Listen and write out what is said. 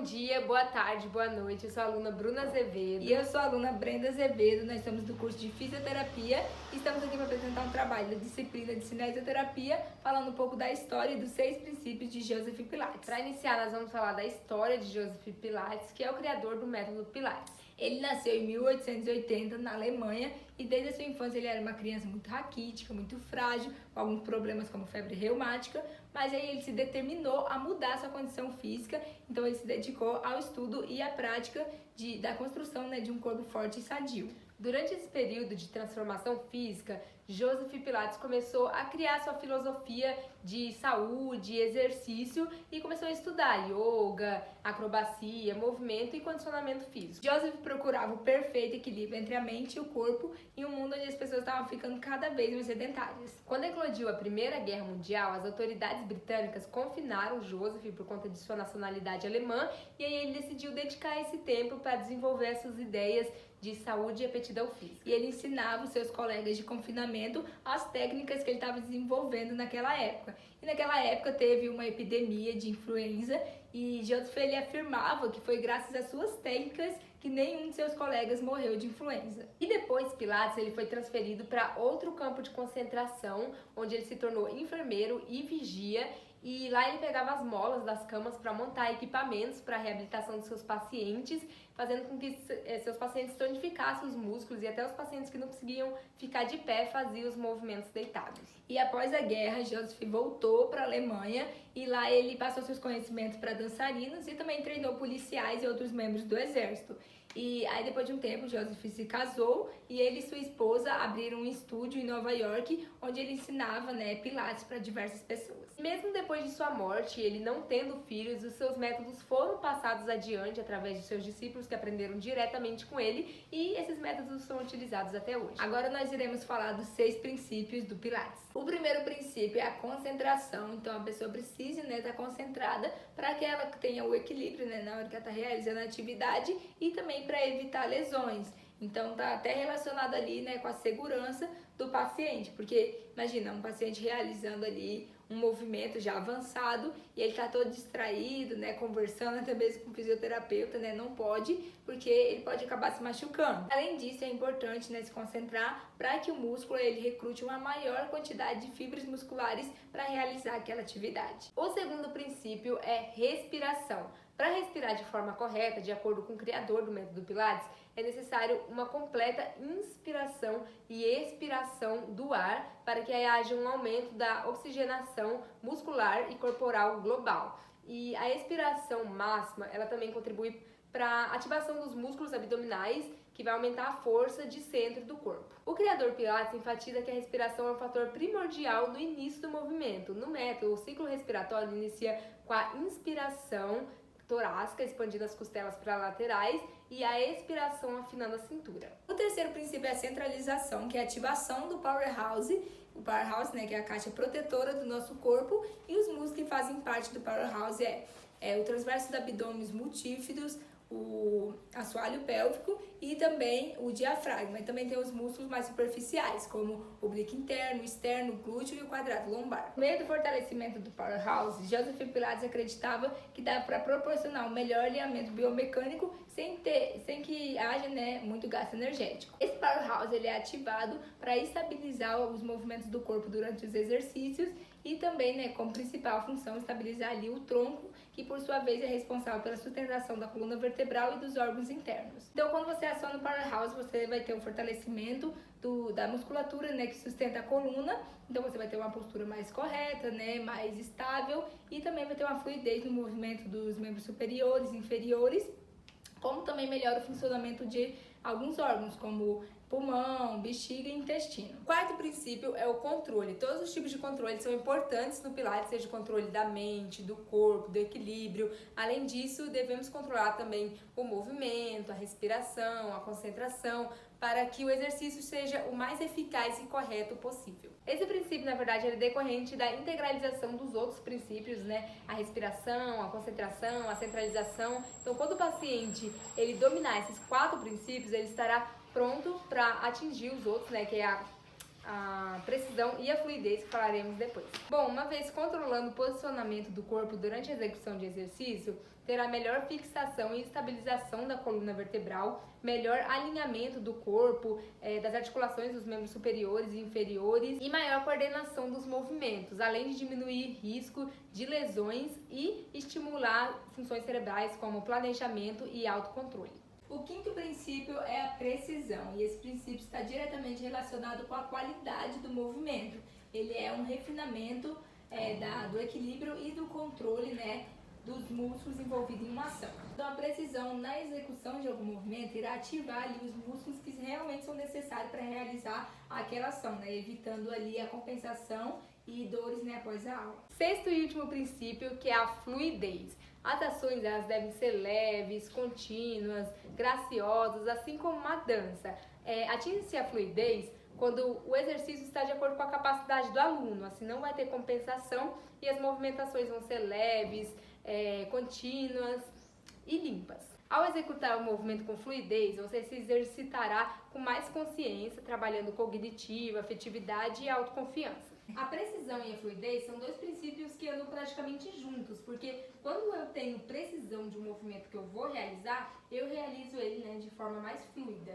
dia, boa tarde, boa noite. Eu sou a aluna Bruna Azevedo. E eu sou a aluna Brenda Azevedo. Nós somos do curso de Fisioterapia e estamos aqui para apresentar um trabalho da disciplina de Cinesioterapia, falando um pouco da história e dos 6 princípios de Joseph Pilates. Para iniciar, nós vamos falar da história de Joseph Pilates, que é o criador do método Pilates. Ele nasceu em 1880 na Alemanha e desde a sua infância ele era uma criança muito raquítica, muito frágil, com alguns problemas como febre reumática, mas aí ele se determinou a mudar sua condição física, então ele se dedicou ao estudo e à prática da construção, de um corpo forte e sadio. Durante esse período de transformação física, Joseph Pilates começou a criar sua filosofia de saúde, exercício e começou a estudar yoga, acrobacia, movimento e condicionamento físico. Joseph procurava o perfeito equilíbrio entre a mente e o corpo em um mundo onde as pessoas estavam ficando cada vez mais sedentárias. Quando eclodiu a Primeira Guerra Mundial, as autoridades britânicas confinaram Joseph por conta de sua nacionalidade alemã e aí ele decidiu dedicar esse tempo para desenvolver suas ideias de saúde e aptidão física. E ele ensinava os seus colegas de confinamento as técnicas que ele estava desenvolvendo naquela época. E naquela época teve uma epidemia de influenza e Joseph ele afirmava que foi graças às suas técnicas que nenhum de seus colegas morreu de influenza. E depois Pilates ele foi transferido para outro campo de concentração, onde ele se tornou enfermeiro e vigia. E lá ele pegava as molas das camas para montar equipamentos para a reabilitação dos seus pacientes, fazendo com que seus pacientes tonificassem os músculos e até os pacientes que não conseguiam ficar de pé faziam os movimentos deitados. E após a guerra, Joseph voltou para a Alemanha e lá ele passou seus conhecimentos para dançarinos e também treinou policiais e outros membros do exército. E aí depois de um tempo, Joseph se casou e ele e sua esposa abriram um estúdio em Nova York, onde ele ensinava, Pilates para diversas pessoas. Mesmo depois de sua morte, ele não tendo filhos, os seus métodos foram passados adiante através de seus discípulos que aprenderam diretamente com ele e esses métodos são utilizados até hoje. Agora nós iremos falar dos 6 princípios do Pilates. O primeiro princípio é a concentração, então a pessoa precisa estar concentrada para que ela tenha o equilíbrio na hora que ela está realizando a atividade e também para evitar lesões. Então tá até relacionado ali com a segurança do paciente, porque imagina um paciente realizando ali um movimento já avançado e ele tá todo distraído, conversando até mesmo com o fisioterapeuta, não pode, porque ele pode acabar se machucando. Além disso, é importante se concentrar para que o músculo ele recrute uma maior quantidade de fibras musculares para realizar aquela atividade. O segundo princípio é respiração. Para respirar de forma correta, de acordo com o criador do método Pilates, é necessário uma completa inspiração e expiração do ar para que haja um aumento da oxigenação muscular e corporal global. E a expiração máxima, ela também contribui para a ativação dos músculos abdominais, que vai aumentar a força de centro do corpo. O criador Pilates enfatiza que a respiração é um fator primordial no início do movimento. No método, o ciclo respiratório inicia com a inspiração torácica, expandindo as costelas para laterais, e a expiração afinando a cintura. O terceiro princípio é a centralização, que é a ativação do powerhouse. O powerhouse, que é a caixa protetora do nosso corpo, e os músculos que fazem parte do powerhouse é o transverso do abdômen, os multífidos, o assoalho pélvico e também o diafragma. E também tem os músculos mais superficiais, como o oblíquo interno, o externo, o glúteo e o quadrado lombar. No meio do fortalecimento do powerhouse, Joseph Pilates acreditava que dava para proporcionar um melhor alinhamento biomecânico sem que haja muito gasto energético. Esse powerhouse ele é ativado para estabilizar os movimentos do corpo durante os exercícios e também, como principal função, estabilizar ali o tronco, que por sua vez é responsável pela sustentação da coluna vertebral e dos órgãos internos. Então, quando você aciona o powerhouse, você vai ter o fortalecimento da musculatura, que sustenta a coluna. Então, você vai ter uma postura mais correta, mais estável e também vai ter uma fluidez no movimento dos membros superiores e inferiores, como também melhora o funcionamento de alguns órgãos, como pulmão, bexiga e intestino. O quarto princípio é o controle. Todos os tipos de controle são importantes no Pilates, seja o controle da mente, do corpo, do equilíbrio. Além disso, devemos controlar também o movimento, a respiração, a concentração, para que o exercício seja o mais eficaz e correto possível. Esse princípio, na verdade, é decorrente da integralização dos outros princípios, a respiração, a concentração, a centralização. Então, quando o paciente ele dominar esses 4 princípios, ele estará pronto para atingir os outros, que é a precisão e a fluidez, que falaremos depois. Bom, uma vez controlando o posicionamento do corpo durante a execução de exercício, terá melhor fixação e estabilização da coluna vertebral, melhor alinhamento do corpo, das articulações dos membros superiores e inferiores e maior coordenação dos movimentos, além de diminuir risco de lesões e estimular funções cerebrais como planejamento e autocontrole. O quinto princípio é a precisão, e esse princípio está diretamente relacionado com a qualidade do movimento. Ele é um refinamento do equilíbrio e do controle, né, dos músculos envolvidos em uma ação. Então, a precisão na execução de algum movimento irá ativar ali os músculos que realmente são necessários para realizar aquela ação, né, evitando ali a compensação e dores, né, após a aula. Sexto e último princípio, que é a fluidez. As ações elas devem ser leves, contínuas, graciosas, assim como uma dança. Atinge-se a fluidez quando o exercício está de acordo com a capacidade do aluno, assim não vai ter compensação e as movimentações vão ser leves, contínuas e limpas. Ao executar o movimento com fluidez, você se exercitará com mais consciência, trabalhando cognitivo, afetividade e autoconfiança. A precisão e a fluidez são dois princípios que andam praticamente juntos, porque quando eu tenho precisão de um movimento que eu vou realizar, eu realizo ele, né, de forma mais fluida.